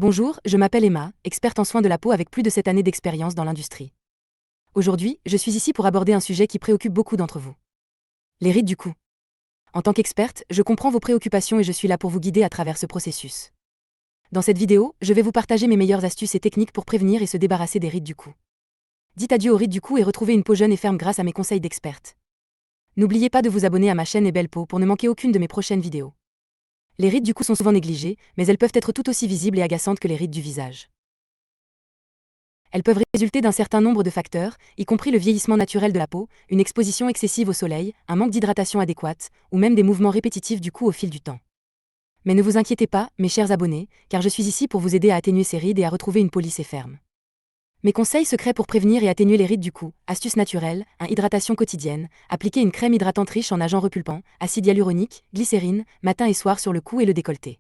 Bonjour, je m'appelle Emma, experte en soins de la peau avec plus de 7 années d'expérience dans l'industrie. Aujourd'hui, je suis ici pour aborder un sujet qui préoccupe beaucoup d'entre vous. Les rides du cou. En tant qu'experte, je comprends vos préoccupations et je suis là pour vous guider à travers ce processus. Dans cette vidéo, je vais vous partager mes meilleures astuces et techniques pour prévenir et se débarrasser des rides du cou. Dites adieu aux rides du cou et retrouvez une peau jeune et ferme grâce à mes conseils d'experte. N'oubliez pas de vous abonner à ma chaîne Et Belle Peau pour ne manquer aucune de mes prochaines vidéos. Les rides du cou sont souvent négligées, mais elles peuvent être tout aussi visibles et agaçantes que les rides du visage. Elles peuvent résulter d'un certain nombre de facteurs, y compris le vieillissement naturel de la peau, une exposition excessive au soleil, un manque d'hydratation adéquate, ou même des mouvements répétitifs du cou au fil du temps. Mais ne vous inquiétez pas, mes chers abonnés, car je suis ici pour vous aider à atténuer ces rides et à retrouver une peau lisse et ferme. Mes conseils secrets pour prévenir et atténuer les rides du cou: astuces naturelles, hydratation quotidienne, appliquez une crème hydratante riche en agents repulpants, acide hyaluronique, glycérine, matin et soir sur le cou et le décolleté.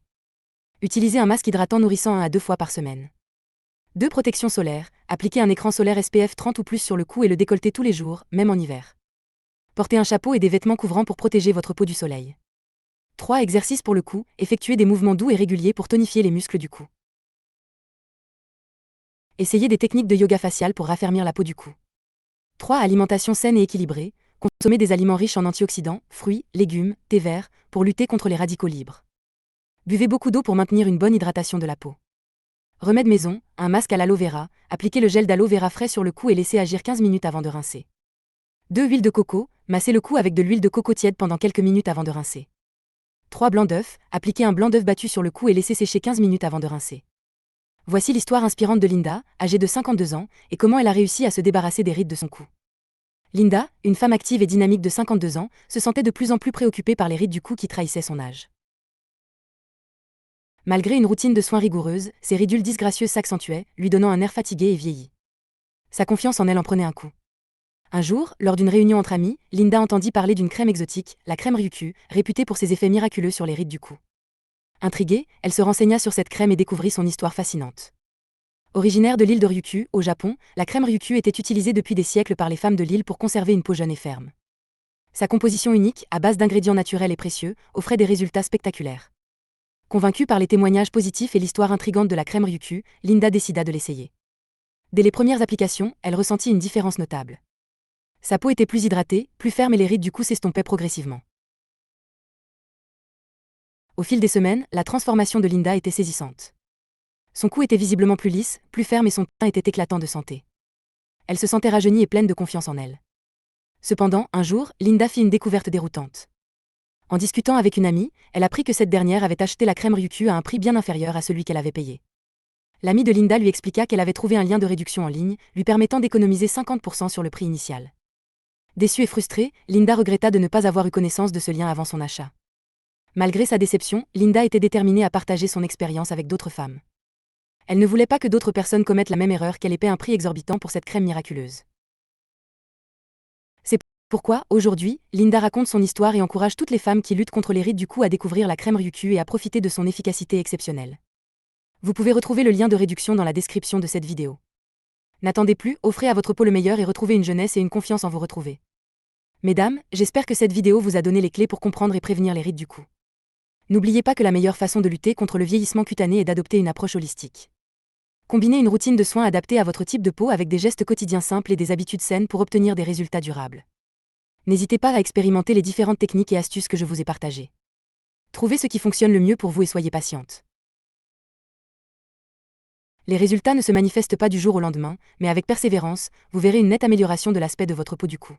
Utilisez un masque hydratant nourrissant 1 à 2 fois par semaine. 2. Protection solaire, appliquez un écran solaire SPF 30 ou plus sur le cou et le décolleté tous les jours, même en hiver. Portez un chapeau et des vêtements couvrants pour protéger votre peau du soleil. 3. Exercices pour le cou, effectuez des mouvements doux et réguliers pour tonifier les muscles du cou. Essayez des techniques de yoga facial pour raffermir la peau du cou. 3. Alimentation saine et équilibrée, consommez des aliments riches en antioxydants, fruits, légumes, thé vert, pour lutter contre les radicaux libres. Buvez beaucoup d'eau pour maintenir une bonne hydratation de la peau. Remède maison, un masque à l'aloe vera, appliquez le gel d'aloe vera frais sur le cou et laissez agir 15 minutes avant de rincer. 2. Huile de coco, massez le cou avec de l'huile de coco tiède pendant quelques minutes avant de rincer. 3. Blanc d'œuf, appliquez un blanc d'œuf battu sur le cou et laissez sécher 15 minutes avant de rincer. Voici l'histoire inspirante de Linda, âgée de 52 ans, et comment elle a réussi à se débarrasser des rides de son cou. Linda, une femme active et dynamique de 52 ans, se sentait de plus en plus préoccupée par les rides du cou qui trahissaient son âge. Malgré une routine de soins rigoureuse, ses ridules disgracieuses s'accentuaient, lui donnant un air fatigué et vieilli. Sa confiance en elle en prenait un coup. Un jour, lors d'une réunion entre amis, Linda entendit parler d'une crème exotique, la crème Ryukyu, réputée pour ses effets miraculeux sur les rides du cou. Intriguée, elle se renseigna sur cette crème et découvrit son histoire fascinante. Originaire de l'île de Ryukyu, au Japon, la crème Ryukyu était utilisée depuis des siècles par les femmes de l'île pour conserver une peau jeune et ferme. Sa composition unique, à base d'ingrédients naturels et précieux, offrait des résultats spectaculaires. Convaincue par les témoignages positifs et l'histoire intrigante de la crème Ryukyu, Linda décida de l'essayer. Dès les premières applications, elle ressentit une différence notable. Sa peau était plus hydratée, plus ferme et les rides du cou s'estompaient progressivement. Au fil des semaines, la transformation de Linda était saisissante. Son cou était visiblement plus lisse, plus ferme et son teint était éclatant de santé. Elle se sentait rajeunie et pleine de confiance en elle. Cependant, un jour, Linda fit une découverte déroutante. En discutant avec une amie, elle apprit que cette dernière avait acheté la crème Ryukyu à un prix bien inférieur à celui qu'elle avait payé. L'amie de Linda lui expliqua qu'elle avait trouvé un lien de réduction en ligne, lui permettant d'économiser 50% sur le prix initial. Déçue et frustrée, Linda regretta de ne pas avoir eu connaissance de ce lien avant son achat. Malgré sa déception, Linda était déterminée à partager son expérience avec d'autres femmes. Elle ne voulait pas que d'autres personnes commettent la même erreur qu'elle ait payé un prix exorbitant pour cette crème miraculeuse. C'est pourquoi, aujourd'hui, Linda raconte son histoire et encourage toutes les femmes qui luttent contre les rides du cou à découvrir la crème Ryukyu et à profiter de son efficacité exceptionnelle. Vous pouvez retrouver le lien de réduction dans la description de cette vidéo. N'attendez plus, offrez à votre peau le meilleur et retrouvez une jeunesse et une confiance en vous retrouver. Mesdames, j'espère que cette vidéo vous a donné les clés pour comprendre et prévenir les rides du cou. N'oubliez pas que la meilleure façon de lutter contre le vieillissement cutané est d'adopter une approche holistique. Combinez une routine de soins adaptée à votre type de peau avec des gestes quotidiens simples et des habitudes saines pour obtenir des résultats durables. N'hésitez pas à expérimenter les différentes techniques et astuces que je vous ai partagées. Trouvez ce qui fonctionne le mieux pour vous et soyez patiente. Les résultats ne se manifestent pas du jour au lendemain, mais avec persévérance, vous verrez une nette amélioration de l'aspect de votre peau du cou.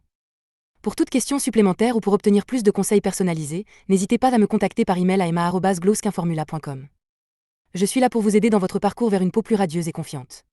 Pour toute question supplémentaire ou pour obtenir plus de conseils personnalisés, n'hésitez pas à me contacter par email à emma@glowskinformula.com. Je suis là pour vous aider dans votre parcours vers une peau plus radieuse et confiante.